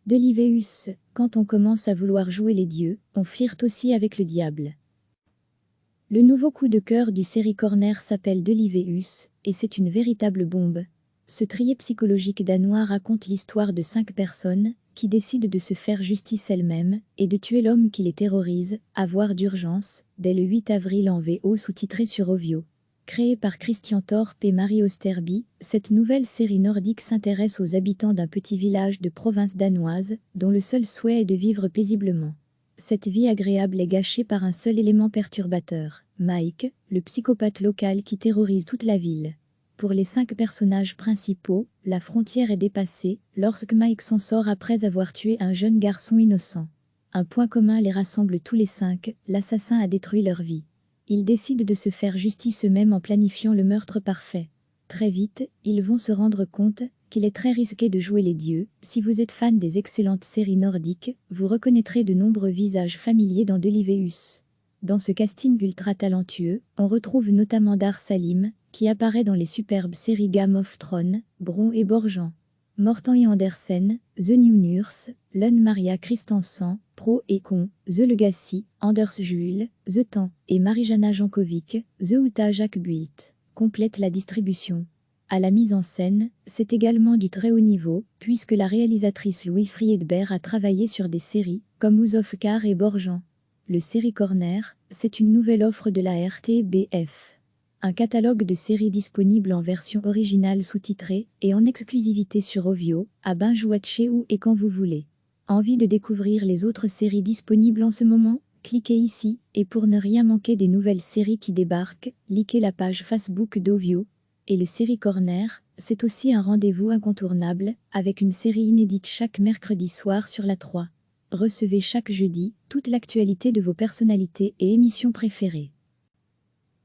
Deliveus, quand on commence à vouloir jouer les dieux, on flirte aussi avec le diable. Le nouveau coup de cœur du série Corner s'appelle Deliveus, et c'est une véritable bombe. Ce thriller psychologique danois raconte l'histoire de 5 personnes qui décident de se faire justice elles-mêmes et de tuer l'homme qui les terrorise, à voir d'urgence, dès le 8 avril en VO sous-titré sur Ovio. Créée par Christian Torp et Marie Osterby, cette nouvelle série nordique s'intéresse aux habitants d'un petit village de province danoise, dont le seul souhait est de vivre paisiblement. Cette vie agréable est gâchée par un seul élément perturbateur, Mike, le psychopathe local qui terrorise toute la ville. Pour les 5 personnages principaux, la frontière est dépassée lorsque Mike s'en sort après avoir tué un jeune garçon innocent. Un point commun les rassemble tous les 5, l'assassin a détruit leur vie. Ils décident de se faire justice eux-mêmes en planifiant le meurtre parfait. Très vite, ils vont se rendre compte qu'il est très risqué de jouer les dieux. Si vous êtes fan des excellentes séries nordiques, vous reconnaîtrez de nombreux visages familiers dans Deliveus. Dans ce casting ultra talentueux, on retrouve notamment Dar Salim, qui apparaît dans les superbes séries Game of Thrones, Bron et Borgen. Morten et Andersen, The New Nurse, Lund Maria Christensen, Pro et Con, The Legacy, Anders Juhl, The Temps et Marijana Jankovic, The Uta Jacques Built, complètent la distribution. À la mise en scène, c'est également du très haut niveau, puisque la réalisatrice Louis Friedberg a travaillé sur des séries comme House of Cards et Borgen. Le Série Corner, c'est une nouvelle offre de la RTBF. Un catalogue de séries disponible en version originale sous-titrée et en exclusivité sur Ovio, à binge-watcher où et quand vous voulez. Envie de découvrir les autres séries disponibles en ce moment? Cliquez ici, et pour ne rien manquer des nouvelles séries qui débarquent, likez la page Facebook d'Ovio. Et le Série Corner, c'est aussi un rendez-vous incontournable, avec une série inédite chaque mercredi soir sur la 3. Recevez chaque jeudi toute l'actualité de vos personnalités et émissions préférées.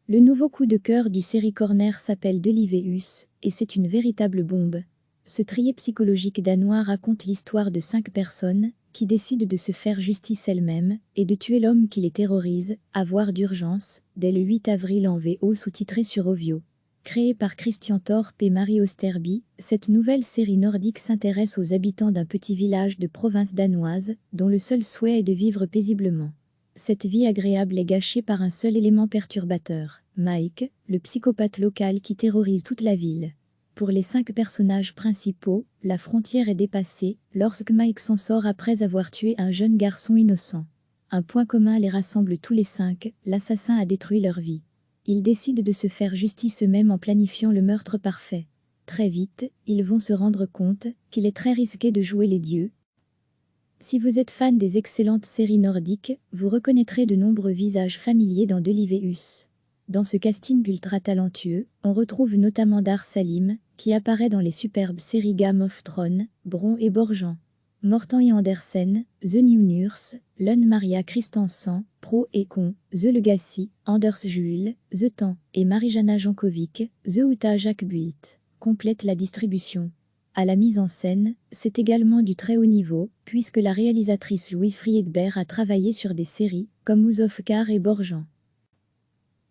Le nouveau coup de cœur du série Corner s'appelle Deliveus, et c'est une véritable bombe. Ce thriller psychologique danois raconte l'histoire de 5 personnes qui décident de se faire justice elles-mêmes et de tuer l'homme qui les terrorise, à voir d'urgence, dès le 8 avril en VO sous-titré sur Ovio. Créée par Christian Torp et Marie Osterby, cette nouvelle série nordique s'intéresse aux habitants d'un petit village de province danoise, dont le seul souhait est de vivre paisiblement. Cette vie agréable est gâchée par un seul élément perturbateur, Mike, le psychopathe local qui terrorise toute la ville. Pour les 5 personnages principaux, la frontière est dépassée lorsque Mike s'en sort après avoir tué un jeune garçon innocent. Un point commun les rassemble tous les 5, l'assassin a détruit leur vie. Ils décident de se faire justice eux-mêmes en planifiant le meurtre parfait. Très vite, ils vont se rendre compte qu'il est très risqué de jouer les dieux. Si vous êtes fan des excellentes séries nordiques, vous reconnaîtrez de nombreux visages familiers dans Deliveus. Dans ce casting ultra talentueux, on retrouve notamment Dar Salim, qui apparaît dans les superbes séries Game of Thrones, Bron et Borgen. Morten et Andersen, The New Nurse, Lund Maria Christensen, Pro et Con, The Legacy, Anders Juhl, The Temps et Marijana Jankovic, The Uta Jacques Built, complètent la distribution. À la mise en scène, c'est également du très haut niveau, puisque la réalisatrice Louis Friedberg a travaillé sur des séries comme House of Cards et Borgen.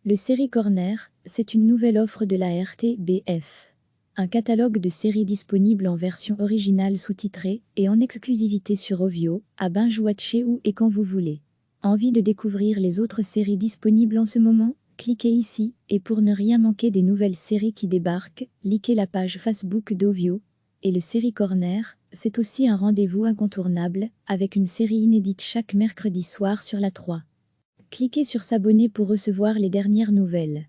Le Série Corner, c'est une nouvelle offre de la RTBF. Un catalogue de séries disponible en version originale sous-titrée et en exclusivité sur Ovio, à binge-watcher où et quand vous voulez. Envie de découvrir les autres séries disponibles en ce moment? Cliquez ici, et pour ne rien manquer des nouvelles séries qui débarquent, likez la page Facebook d'Ovio. Et le Série Corner, c'est aussi un rendez-vous incontournable, avec une série inédite chaque mercredi soir sur la 3. Cliquez sur s'abonner pour recevoir les dernières nouvelles.